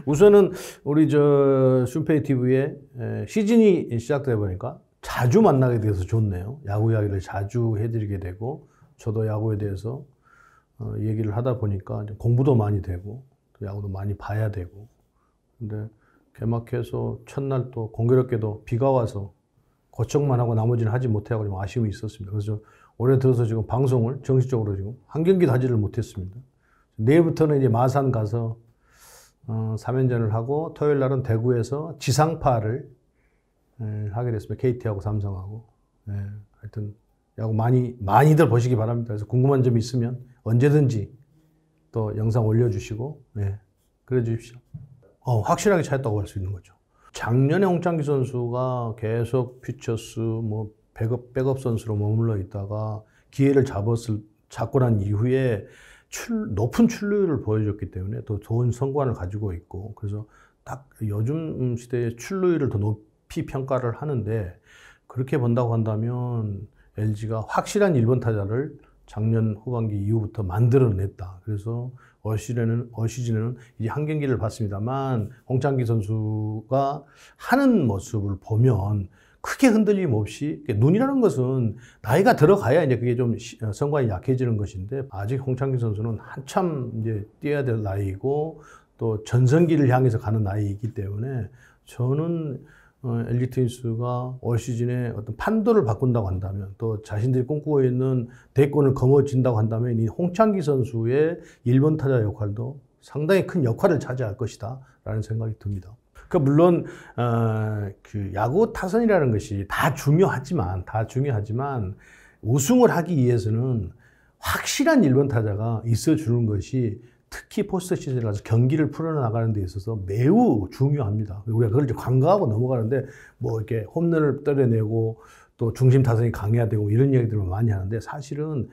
우선은 우리 저 슈페이 TV에 시즌이 시작되다 보니까 자주 만나게 돼서 좋네요. 야구 이야기를 자주 해드리게 되고 저도 야구에 대해서 얘기를 하다 보니까 공부도 많이 되고 또 야구도 많이 봐야 되고 근데 개막해서 첫날 또 공교롭게도 비가 와서 거청만 하고 나머지는 하지 못해하고 좀 아쉬움이 있었습니다. 그래서 올해 들어서 지금 방송을 정식적으로 지금 한 경기도 하지를 못했습니다. 내일부터는 이제 마산 가서 3연전을 하고 토요일 날은 대구에서 지상파를 하게 됐습니다. KT하고 삼성하고. 하여튼 야구 많이들 보시기 바랍니다. 그래서 궁금한 점이 있으면 언제든지 또 영상 올려주시고 그래 주십시오. 확실하게 찾았다고 할 수 있는 거죠. 작년에 홍창기 선수가 계속 퓨처스 뭐 백업 선수로 머물러 있다가 기회를 잡고 난 이후에 높은 출루율을 보여줬기 때문에 더 좋은 성과를 가지고 있고 그래서 딱 요즘 시대의 출루율을 더 높이 평가를 하는데 그렇게 본다고 한다면 LG가 확실한 1번 타자를 작년 후반기 이후부터 만들어냈다. 그래서 올 시즌에는 이제 한 경기를 봤습니다만 홍창기 선수가 하는 모습을 보면 크게 흔들림 없이 눈이라는 것은 나이가 들어가야 이제 그게 좀 성과가 약해지는 것인데 아직 홍창기 선수는 한참 이제 뛰어야 될 나이고 또 전성기를 향해서 가는 나이이기 때문에 저는 LG 트윈스가 올 시즌에 어떤 판도를 바꾼다고 한다면 또 자신들이 꿈꾸고 있는 대권을 거머쥔다고 한다면 이 홍창기 선수의 1번 타자 역할도 상당히 큰 역할을 차지할 것이다 라는 생각이 듭니다. 물론 그 야구 타선이라는 것이 다 중요하지만 우승을 하기 위해서는 확실한 1번 타자가 있어주는 것이 특히 포스트 시즌에 가서 경기를 풀어나가는 데 있어서 매우 중요합니다. 우리가 그걸 이제 간과하고 넘어가는데 뭐 이렇게 홈런을 때려내고 또 중심 타선이 강해야 되고 이런 얘기들을 많이 하는데 사실은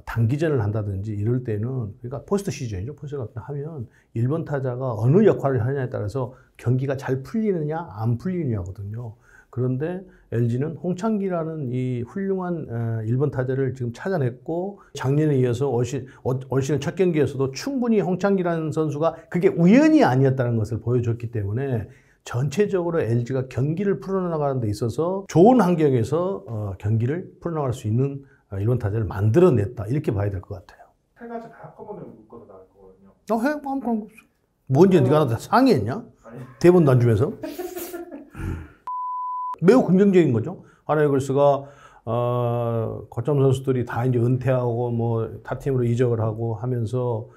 단기전을 한다든지 이럴 때는 그러니까 포스트 시즌이죠. 포스트 같은 하면 1번 타자가 어느 역할을 하느냐에 따라서 경기가 잘 풀리느냐 안 풀리느냐거든요. 그런데 LG는 홍창기라는 이 훌륭한 1번 타자를 지금 찾아냈고 작년에 이어서 올 시즌 첫 경기에서도 충분히 홍창기라는 선수가 그게 우연이 아니었다는 것을 보여줬기 때문에 전체적으로 LG가 경기를 풀어나가는 데 있어서 좋은 환경에서 경기를 풀어나갈 수 있는 1번 타자를 만들어냈다. 이렇게 봐야 될 것 같아요. 세 가지 다 한꺼번에 묶어서 나갈 거거든요. 해? 아무거나 뭔지 네가 나한테 상의했냐? 아니. 대본도 안 주면서? 매우 긍정적인 거죠. 하나이글스가 거점 선수들이 다 이제 은퇴하고 뭐 타팀으로 이적을 하고 하면서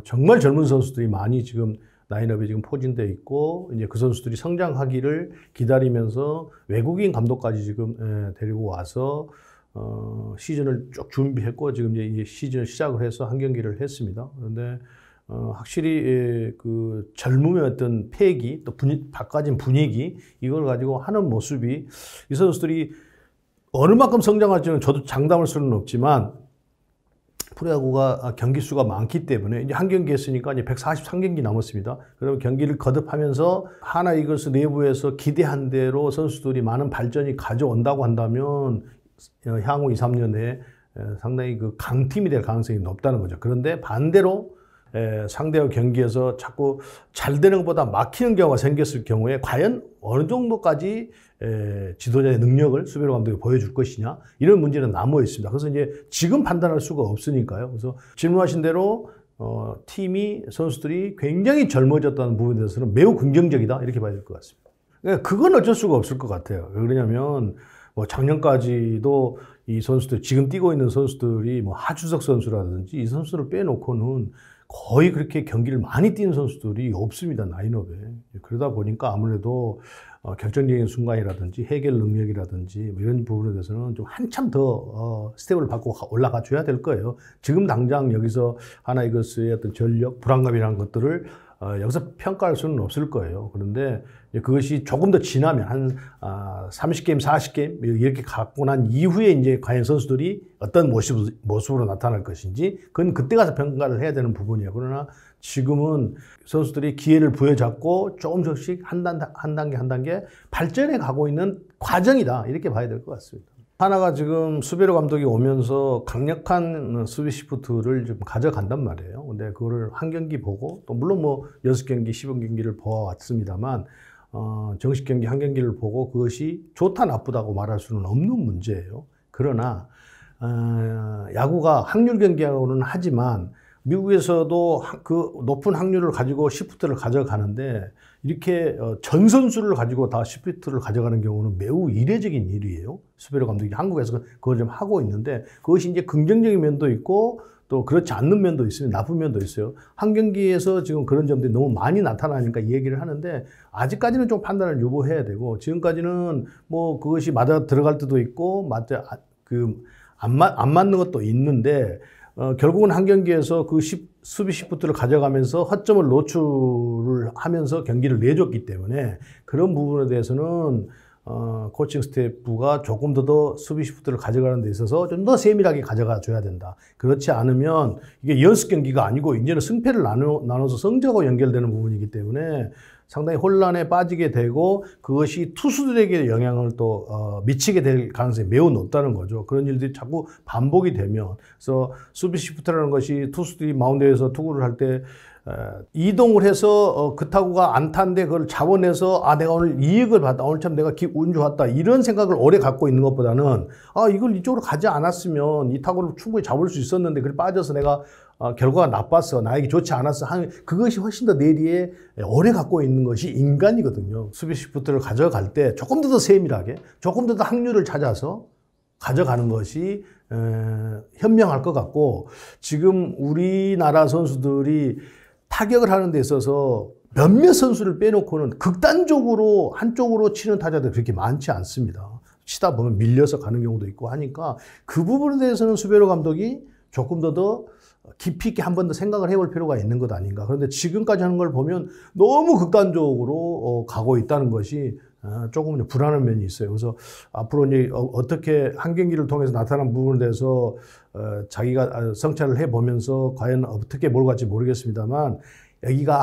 정말 젊은 선수들이 많이 지금 라인업에 지금 포진되어 있고 이제 그 선수들이 성장하기를 기다리면서 외국인 감독까지 지금 데리고 와서 시즌을 쭉 준비했고 지금 이제 시즌을 시작을 해서 한 경기를 했습니다. 그런데 확실히 그 젊음의 어떤 패기 또 바꿔진 분위기 이걸 가지고 하는 모습이 이 선수들이 어느 만큼 성장할지는 저도 장담할 수는 없지만 프로야구가 경기 수가 많기 때문에 이제 한 경기 했으니까 이제 143경기 남았습니다. 그러면 경기를 거듭하면서 하나 이글스 내부에서 기대한 대로 선수들이 많은 발전이 가져온다고 한다면 향후 2, 3년에 상당히 그 강팀이 될 가능성이 높다는 거죠. 그런데 반대로 상대와 경기에서 자꾸 잘 되는 것보다 막히는 경우가 생겼을 경우에 과연 어느 정도까지 지도자의 능력을 수베로 감독이 보여줄 것이냐 이런 문제는 남아 있습니다. 그래서 이제 지금 판단할 수가 없으니까요. 그래서 질문하신 대로 팀이 선수들이 굉장히 젊어졌다는 부분에 대해서는 매우 긍정적이다 이렇게 봐야 될 것 같습니다. 그러니까 그건 어쩔 수가 없을 것 같아요. 왜 그러냐면 뭐 작년까지도 이 선수들 지금 뛰고 있는 선수들이 뭐 하주석 선수라든지 이 선수를 빼놓고는 거의 그렇게 경기를 많이 뛰는 선수들이 없습니다. 라인업에. 그러다 보니까 아무래도 결정적인 순간이라든지 해결 능력이라든지 뭐 이런 부분에 대해서는 좀 한참 더 스텝을 밟고 올라가 줘야 될 거예요. 지금 당장 여기서 하나이글스의 어떤 전력, 불안감이라는 것들을 여기서 평가할 수는 없을 거예요. 그런데 그것이 조금 더 지나면 한 30게임, 40게임 이렇게 갖고 난 이후에 이제 과연 선수들이 어떤 모습으로 나타날 것인지 그건 그때 가서 평가를 해야 되는 부분이에요. 그러나 지금은 선수들이 기회를 부여잡고 조금씩 한 단계 발전해 가고 있는 과정이다. 이렇게 봐야 될 것 같습니다. 하나가 지금 수베르 감독이 오면서 강력한 수비 시프트를 좀 가져간단 말이에요. 근데 그거를 한 경기 보고 또 물론 뭐 6경기, 10경기를 보아왔습니다만 정식 경기 한 경기를 보고 그것이 좋다 나쁘다고 말할 수는 없는 문제예요. 그러나 야구가 확률 경기하고는 하지만 미국에서도 그 높은 확률을 가지고 시프트를 가져가는데 이렇게 전 선수를 가지고 다 시프트를 가져가는 경우는 매우 이례적인 일이에요. 수베르 감독이 한국에서 그걸 좀 하고 있는데 그것이 이제 긍정적인 면도 있고 또 그렇지 않는 면도 있으면 나쁜 면도 있어요. 한 경기에서 지금 그런 점들이 너무 많이 나타나니까 이 얘기를 하는데 아직까지는 좀 판단을 유보해야 되고 지금까지는 뭐 그것이 맞아 들어갈 때도 있고 안 맞는 것도 있는데 결국은 한 경기에서 그 수비 시프트를 가져가면서 허점을 노출을 하면서 경기를 내줬기 때문에 그런 부분에 대해서는 코칭 스태프가 조금 더 수비 시프트를 가져가는 데 있어서 좀 더 세밀하게 가져가 줘야 된다. 그렇지 않으면 이게 연습 경기가 아니고 이제는 승패를 나눠서 성적하고 연결되는 부분이기 때문에 상당히 혼란에 빠지게 되고 그것이 투수들에게 영향을 또 미치게 될 가능성이 매우 높다는 거죠. 그런 일들이 자꾸 반복이 되면 그래서 수비 시프트라는 것이 투수들이 마운드에서 투구를 할 때 이동을 해서 그 타구가 안타인데 그걸 잡아내서 내가 오늘 이익을 봤다. 오늘 참 내가 운 좋았다. 이런 생각을 오래 갖고 있는 것보다는 이걸 이쪽으로 가지 않았으면 이 타구를 충분히 잡을 수 있었는데 그래 빠져서 내가 결과가 나빴어. 나에게 좋지 않았어. 그것이 훨씬 더 뇌리에 오래 갖고 있는 것이 인간이거든요. 수비 시프트를 가져갈 때 조금 더 세밀하게, 조금 더 확률을 찾아서 가져가는 것이 현명할 것 같고 지금 우리나라 선수들이 타격을 하는 데 있어서 몇몇 선수를 빼놓고는 극단적으로 한쪽으로 치는 타자들이 그렇게 많지 않습니다. 치다 보면 밀려서 가는 경우도 있고 하니까 그 부분에 대해서는 수베르 감독이 조금 더 깊이 있게 한 번 더 생각을 해볼 필요가 있는 것 아닌가. 그런데 지금까지 하는 걸 보면 너무 극단적으로 가고 있다는 것이 조금 불안한 면이 있어요. 그래서 앞으로 이제 어떻게 한 경기를 통해서 나타난 부분에 대해서 자기가 성찰을 해보면서 과연 어떻게 몰아갈지 모르겠습니다만 여기가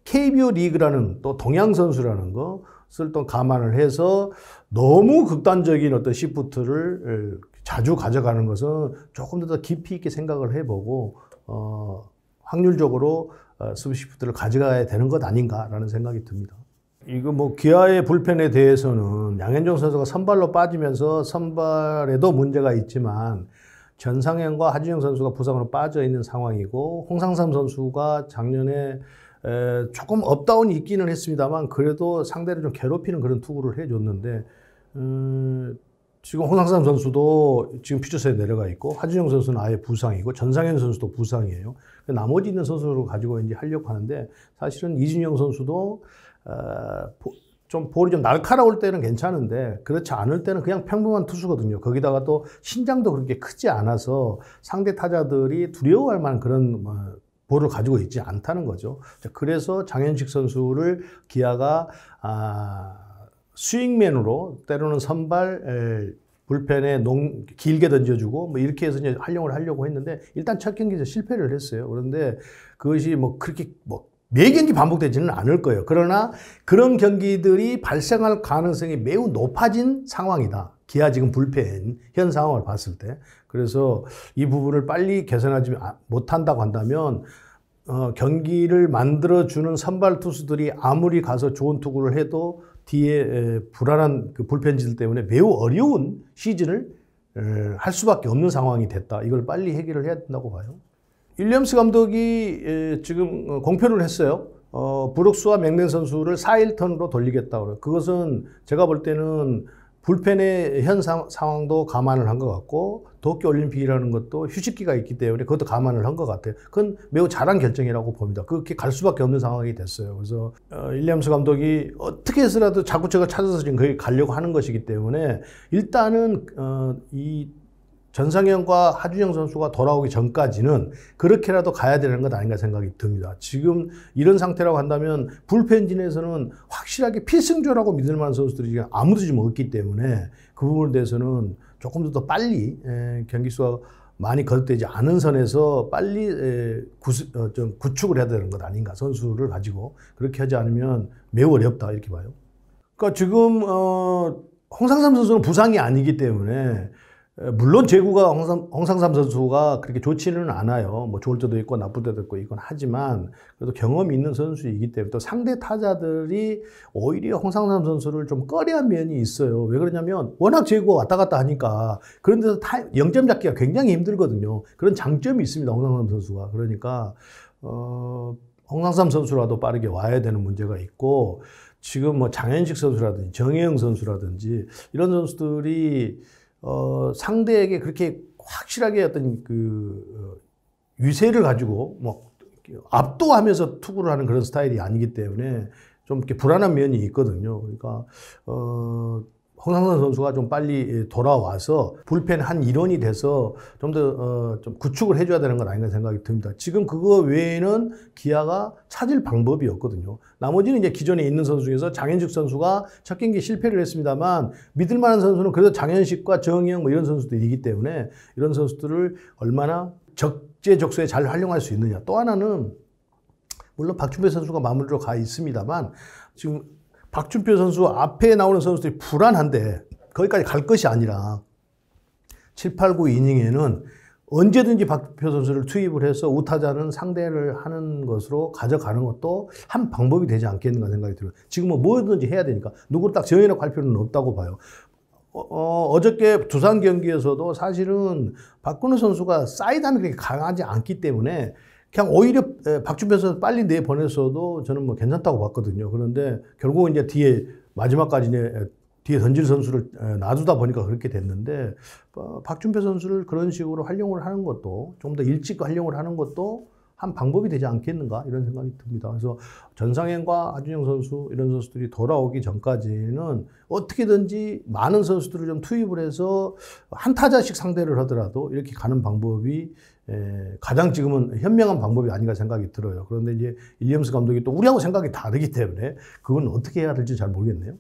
KBO 리그라는 또 동양 선수라는 것을 또 감안을 해서 너무 극단적인 어떤 시프트를 자주 가져가는 것은 조금 더 깊이 있게 생각을 해보고 확률적으로 수비 시프트를 가져가야 되는 것 아닌가라는 생각이 듭니다. 이거 뭐 기아의 불펜에 대해서는 양현종 선수가 선발로 빠지면서 선발에도 문제가 있지만 전상현과 하준영 선수가 부상으로 빠져 있는 상황이고 홍상삼 선수가 작년에 조금 업다운이 있기는 했습니다만 그래도 상대를 좀 괴롭히는 그런 투구를 해줬는데 지금 홍상삼 선수도 지금 퓨처스에 내려가 있고 하준영 선수는 아예 부상이고 전상현 선수도 부상이에요. 나머지 있는 선수를 가지고 이제 하려고 하는데 사실은 이준영 선수도 좀 볼이 좀 날카로울 때는 괜찮은데 그렇지 않을 때는 그냥 평범한 투수거든요. 거기다가 또 신장도 그렇게 크지 않아서 상대 타자들이 두려워할 만한 그런 볼을 가지고 있지 않다는 거죠. 그래서 장현식 선수를 기아가 스윙맨으로 때로는 선발 불펜에 길게 던져주고 뭐 이렇게 해서 이제 활용을 하려고 했는데 일단 첫 경기에서 실패를 했어요. 그런데 그것이 뭐 그렇게 매 경기 반복되지는 않을 거예요. 그러나 그런 경기들이 발생할 가능성이 매우 높아진 상황이다. 기아 지금 불펜 현 상황을 봤을 때. 그래서 이 부분을 빨리 개선하지 못한다고 한다면 경기를 만들어주는 선발 투수들이 아무리 가서 좋은 투구를 해도 뒤에 불안한 그 불펜진들 때문에 매우 어려운 시즌을 할 수밖에 없는 상황이 됐다. 이걸 빨리 해결을 해야 된다고 봐요. 윌리엄스 감독이 지금 공표를 했어요. 브룩스와 맥렌 선수를 4일턴으로 돌리겠다고. 그것은 제가 볼 때는 불펜의 현 상황도 감안을 한 것 같고 도쿄올림픽이라는 것도 휴식기가 있기 때문에 그것도 감안을 한 것 같아요. 그건 매우 잘한 결정이라고 봅니다. 그렇게 갈 수밖에 없는 상황이 됐어요. 그래서 윌리엄스 감독이 어떻게 해서라도 자꾸 제가 찾아서 지금 거기 가려고 하는 것이기 때문에 일단은 이 전상현과 하준영 선수가 돌아오기 전까지는 그렇게라도 가야 되는 것 아닌가 생각이 듭니다. 지금 이런 상태라고 한다면 불펜진에서는 확실하게 필승조라고 믿을 만한 선수들이 아무도 지금 없기 때문에 그 부분에 대해서는 조금 더 빨리 경기 수가 많이 거듭되지 않은 선에서 빨리 좀 구축을 해야 되는 것 아닌가. 선수를 가지고 그렇게 하지 않으면 매우 어렵다 이렇게 봐요. 그러니까 지금 홍상삼 선수는 부상이 아니기 때문에 물론 제구가 홍상삼 선수가 그렇게 좋지는 않아요. 뭐 좋을 때도 있고 나쁠 때도 있고 이건 하지만 그래도 경험이 있는 선수이기 때문에 또 상대 타자들이 오히려 홍상삼 선수를 좀 꺼려한 면이 있어요. 왜 그러냐면 워낙 제구가 왔다 갔다 하니까 그런 데서 0점 잡기가 굉장히 힘들거든요. 그런 장점이 있습니다. 홍상삼 선수가. 그러니까 홍상삼 선수라도 빠르게 와야 되는 문제가 있고 지금 뭐 장현식 선수라든지 정혜영 선수라든지 이런 선수들이 상대에게 그렇게 확실하게 어떤 위세를 가지고 뭐 압도하면서 투구를 하는 그런 스타일이 아니기 때문에 좀 이렇게 불안한 면이 있거든요. 그러니까 홍상선 선수가 좀 빨리 돌아와서 불펜 한 일원이 돼서 좀 더 좀 구축을 해줘야 되는 건 아닌가 생각이 듭니다. 지금 그거 외에는 기아가 찾을 방법이 없거든요. 나머지는 이제 기존에 있는 선수 중에서 장현식 선수가 첫 경기 실패를 했습니다만 믿을 만한 선수는 그래도 장현식과 정희영 뭐 이런 선수들이기 때문에 이런 선수들을 얼마나 적재적소에 잘 활용할 수 있느냐. 또 하나는 물론 박준표 선수가 마무리로 가 있습니다만 지금 박준표 선수 앞에 나오는 선수들이 불안한데 거기까지 갈 것이 아니라 7, 8, 9 이닝에는 언제든지 박준표 선수를 투입을 해서 우타자는 상대를 하는 것으로 가져가는 것도 한 방법이 되지 않겠는가 생각이 들어요. 지금 뭐든지 해야 되니까 누구를 딱 정해놓고 할 필요는 없다고 봐요. 어저께 두산 경기에서도 사실은 박근호 선수가 사이드함이 그렇게 강하지 않기 때문에 그냥 오히려 박준표 선수 빨리 내보냈어도 저는 뭐 괜찮다고 봤거든요. 그런데 결국은 이제 뒤에 마지막까지 뒤에 던질 선수를 놔두다 보니까 그렇게 됐는데 박준표 선수를 그런 식으로 활용을 하는 것도 좀 더 일찍 활용을 하는 것도 한 방법이 되지 않겠는가 이런 생각이 듭니다. 그래서 전상현과 하준영 선수 이런 선수들이 돌아오기 전까지는 어떻게든지 많은 선수들을 좀 투입을 해서 한 타자씩 상대를 하더라도 이렇게 가는 방법이 가장 지금은 현명한 방법이 아닌가 생각이 들어요. 그런데 이제 일리엄스 감독이 또 우리하고 생각이 다르기 때문에 그건 어떻게 해야 될지 잘 모르겠네요.